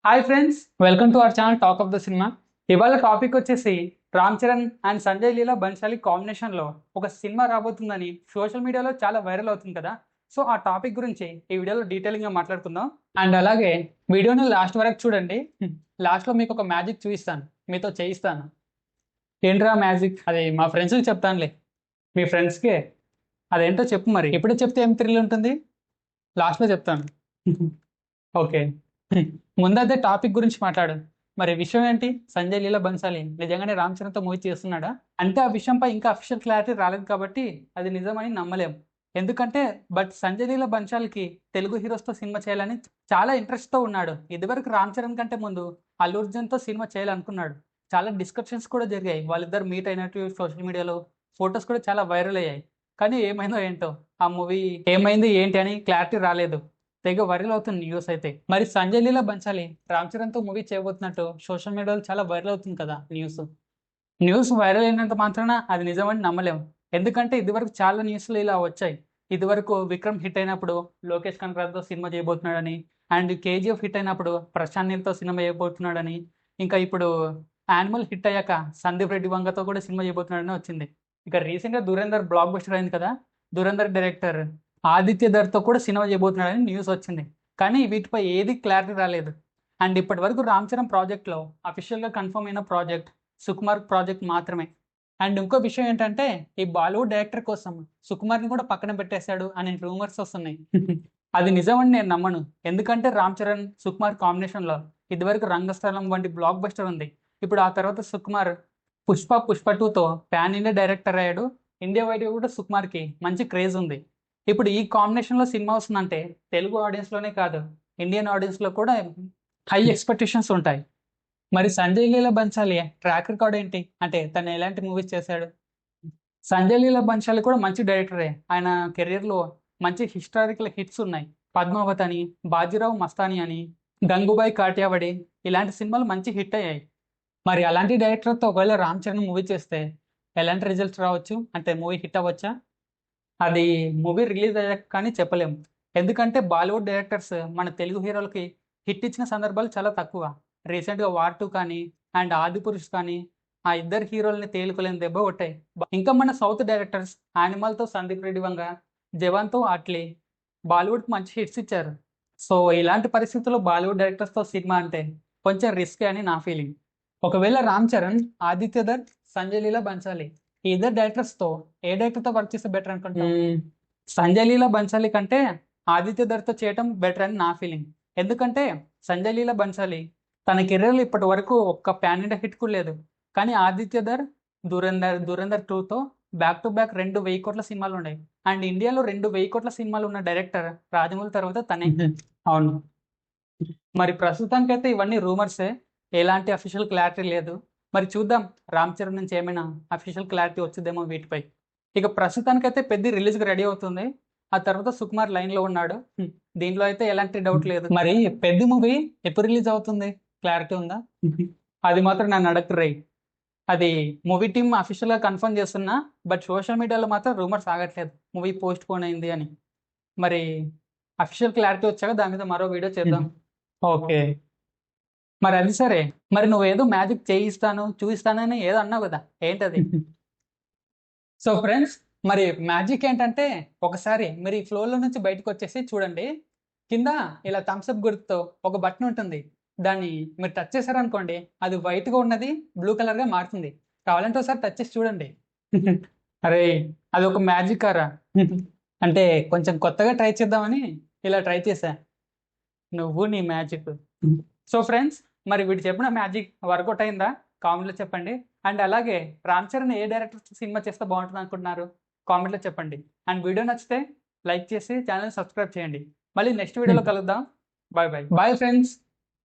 Hi friends, welcome to our channel talk of the cinema. ఇవాళ topic వచ్చేసి Ram Charan and Sanjay లీలా బన్సాలి కాంబినేషన్లో ఒక సినిమా రాబోతుందని సోషల్ మీడియాలో చాలా వైరల్ అవుతుంది కదా. సో ఆ టాపిక్ గురించి ఈ వీడియోలో డీటెయిలింగ్గా మాట్లాడుకుందాం. అండ్ అలాగే వీడియోని లాస్ట్ వరకు చూడండి. లాస్ట్లో మీకు ఒక మ్యాజిక్ చూపిస్తాను, మీతో చేయిస్తాను. ఏంట్రా మ్యాజిక్? అది మా ఫ్రెండ్స్కి చెప్తానులే. మీ ఫ్రెండ్స్కే అదేంటో చెప్పు. మరి ఎప్పుడో చెప్తే ఏం థ్రిల్ ఉంటుంది? లాస్ట్లో చెప్తాను. ఓకే. ముందైతే టాపిక్ గురించి మాట్లాడు. మరి విషయం ఏంటి? సంజయ్ లీలా బన్సాలి నిజంగానే రామ్ చరణ్‌తో మూవీ చేస్తున్నాడా? అంటే ఆ విషయంపై ఇంకా అఫీషియల్ క్లారిటీ రాలేదు కాబట్టి అది నిజమని నమ్మలేం. ఎందుకంటే సంజయ్ లీలా బన్సాల్‌కి తెలుగు హీరోస్‌తో సినిమా చేయాలని చాలా ఇంట్రెస్ట్‌తో ఉన్నాడు. ఇదివరకు రామ్ చరణ్ కంటే ముందు అల్లు అర్జున్‌తో సినిమా చేయాలనుకున్నాడు. చాలా డిస్కషన్స్ కూడా జరిగాయి. వాళ్ళిద్దరు మీట్ అయినట్టు సోషల్ మీడియాలో ఫోటోస్ కూడా చాలా వైరల్ అయ్యాయి. కానీ ఏమైందో ఏంటో ఆ మూవీ ఏమైంది ఏంటి అని క్లారిటీ రాలేదు. తెగ వైరల్ అవుతుంది న్యూస్ అయితే. మరి సంజయ్ లీలా బన్సాలి రామ్ చరణ్‌తో మూవీ చేయబోతున్నట్టు సోషల్ మీడియాలో చాలా వైరల్ అవుతుంది కదా న్యూస్. న్యూస్ వైరల్ అయినంత మాత్రాన అది నిజమని నమ్మలేం. ఎందుకంటే ఇదివరకు చాలా న్యూస్‌లు ఇలా వచ్చాయి. ఇదివరకు 'విక్రమ్' హిట్ అయినప్పుడు లోకేష్ కనగరాజ్‌తో సినిమా చేయబోతున్నాడని, అండ్ 'కేజీఎఫ్' హిట్ అయినప్పుడు ప్రశాంత్ నీల్‌తో సినిమా చేయబోతున్నాడని, ఇంకా ఇప్పుడు 'యానిమల్' హిట్ అయ్యాక సందీప్ రెడ్డి వంగతో కూడా సినిమా చేయబోతున్నాడని వచ్చింది. ఇక రీసెంట్‌గా 'ధురంధర్' బ్లాక్ బస్టర్ అయింది కదా. 'ధురంధర్' డైరెక్టర్ ఆదిత్య ధర్‌తో కూడా సినిమా చేయబోతున్నాడని న్యూస్ వచ్చింది. కానీ వీటిపై ఏది క్లారిటీ రాలేదు. అండ్ ఇప్పటివరకు రామ్ చరణ్ ప్రాజెక్ట్‌లో అఫీషియల్‌గా కన్ఫర్మ్ అయిన ప్రాజెక్ట్ సుకుమార్ ప్రాజెక్ట్ మాత్రమే. అండ్ ఇంకో విషయం ఏంటంటే ఈ బాలీవుడ్ డైరెక్టర్ కోసం సుకుమార్‌ని కూడా పక్కన పెట్టేశాడు అనే రూమర్స్ వస్తున్నాయి. అది నిజమని నేను నమ్మను. ఎందుకంటే రామ్ చరణ్, సుకుమార్ కాంబినేషన్‌లో ఇదివరకు 'రంగస్థలం' వంటి బ్లాక్ బస్టర్ ఉంది. ఇప్పుడు ఆ తర్వాత సుకుమార్ 'పుష్ప 2'తో పాన్ ఇండియా డైరెక్టర్ అయ్యాడు. ఇండియా వైడ్ కూడా సుకుమార్‌కి మంచి క్రేజ్ ఉంది. ఇప్పుడు ఈ కాంబినేషన్‌లో సినిమా వస్తుందంటే తెలుగు ఆడియన్స్‌లోనే కాదు, ఇండియన్ ఆడియన్స్‌లో కూడా హై ఎక్స్‌పెక్టేషన్స్ ఉంటాయి. మరి సంజయ్ లీలా బన్సాలి ట్రాక్ రికార్డ్ ఏంటి? అంటే తను ఎలాంటి మూవీస్ చేశాడు? సంజయ్ లీలా బన్సాలి కూడా మంచి డైరెక్టరే. ఆయన కెరియర్‌లో మంచి హిస్టారికల్ హిట్స్ ఉన్నాయి. 'పద్మావత్' అని, 'బాజీరావ్ మస్తాని' అని, 'గంగూబాయి కాటియావడి' ఇలాంటి సినిమాలు మంచి హిట్ అయ్యాయి. మరి అలాంటి డైరెక్టర్‌తో ఒకవేళ రామ్ చరణ్ మూవీ చేస్తే ఎలాంటి రిజల్ట్స్ రావచ్చు? అంటే మూవీ హిట్ అవ్వచ్చా? అది మూవీ రిలీజ్ అయ్యాక కానీ చెప్పలేం. ఎందుకంటే బాలీవుడ్ డైరెక్టర్స్ మన తెలుగు హీరోలకి హిట్ ఇచ్చిన సందర్భాలు చాలా తక్కువ. రీసెంట్‌గా 'వార్ 2' కానీ, అండ్ 'ఆదిపురుష్' కానీ ఆ ఇద్దరు హీరోలని తేలుకోలేని దెబ్బ కొట్టాయి. ఇంకా మన సౌత్ డైరెక్టర్స్ 'యానిమల్'తో సందీప్ రెడ్డి వంగ, 'జవాన్'తో అట్లీ బాలీవుడ్‌కి మంచి హిట్స్ ఇచ్చారు. సో, ఇలాంటి పరిస్థితుల్లో బాలీవుడ్ డైరెక్టర్స్‌తో సినిమా అంటే కొంచెం రిస్కే అని నా ఫీలింగ్. ఒకవేళ రామ్ చరణ్, ఆదిత్య దత్, సంజయ్ లీలా బన్సాలి ఈ ఇద్దరు డైరెక్టర్స్‌తో ఏ డైరెక్టర్‌తో వర్క్ చేస్తే బెటర్ అనుకుంటావు? సంజయ్ లీలా బన్సాలి కంటే ఆదిత్య ధర్‌తో చేయటం బెటర్ అని నా ఫీలింగ్. ఎందుకంటే సంజయ్ లీలా బన్సాలి తన కెరియర్‌లో ఇప్పటి వరకు ఒక్క పాన్ ఇండియా హిట్ కూడా లేదు. కానీ ఆదిత్య ధర్ 'ధురంధర్ 2'తో బ్యాక్ టు బ్యాక్ 2 1000,00,00,000 సినిమాలున్నాయి. అండ్ ఇండియాలో 2 1000,00,00,000 సినిమాలు ఉన్న డైరెక్టర్ రాజమౌళి తర్వాత తనే. అవును. మరి ప్రస్తుతానికైతే ఇవన్నీ రూమర్సే. ఎలాంటి అఫీషియల్ క్లారిటీ లేదు. మరి చూద్దాం, రామ్ చరణ్ నుంచి ఏమైనా అఫీషియల్ క్లారిటీ వచ్చిద్దేమో వీటిపై. ఇక ప్రస్తుతానికైతే 'పెద్ది' రిలీజ్‌కి రెడీ అవుతుంది. ఆ తర్వాత 'సుకుమార్' లైన్‌లో ఉన్నాడు. దీంట్లో అయితే ఎలాంటి డౌట్ లేదు. మరి 'పెద్ది' మూవీ ఎప్పుడు రిలీజ్ అవుతుంది? క్లారిటీ ఉందా? అది మాత్రం నన్ను అడగకురేయ్. అది మూవీ టీమ్ అఫీషియల్‌గా కన్ఫర్మ్ చేస్తున్నా. సోషల్ మీడియాలో మాత్రం రూమర్స్ ఆగట్లేదు. మూవీ పోస్ట్‌పోన్ అయింది అని. మరి అఫీషియల్ క్లారిటీ వచ్చాక దాని మీద మరో వీడియో చేద్దాం. ఓకే. మరి అది సరే. మరి నువ్వేదో మ్యాజిక్ చేయిస్తాను, చూయిస్తానని ఏదో అన్నావు గదా! ఏంటది? సో ఫ్రెండ్స్, మరి మ్యాజిక్ ఏంటంటే ఒకసారి మీరు ఈ ఫ్లోర్‌లో నుంచి బయటకొచ్చేసి చూడండి. కింద ఇలా థమ్స్ అప్ గుర్తుతో ఒక బటన్ ఉంటుంది. దాన్ని మీరు టచ్ చేశారనుకోండి, అది వైట్‌గా ఉన్నది బ్లూ కలర్‌గా మారుతుంది. కావాలంటే ఒకసారి టచ్ చేసి చూడండి. అరేయ్! అదొక మ్యాజిక్కారా? అంటే కొంచెం కొత్తగా ట్రై చేద్దామని ఇలా ట్రై చేశా. నువ్వు నీ మ్యాజిక్. సో ఫ్రెండ్స్, మరి వీడు చెప్పిన మ్యాజిక్ వర్కౌట్ అయిందా? కామెంట్‌లో చెప్పండి. అండ్ అలాగే రామ్ చరణ్ ఏ డైరెక్టర్‌తో సినిమా చేస్తే బావుంటుందనుకుంటున్నారు? కామెంట్‌లో చెప్పండి. అండ్ వీడియో నచ్చితే లైక్ చేసి ఛానెల్‌ని సబ్స్క్రైబ్ చేయండి. మళ్ళీ నెక్స్ట్ వీడియోలో కలుద్దాం. Bye bye. Bye friends.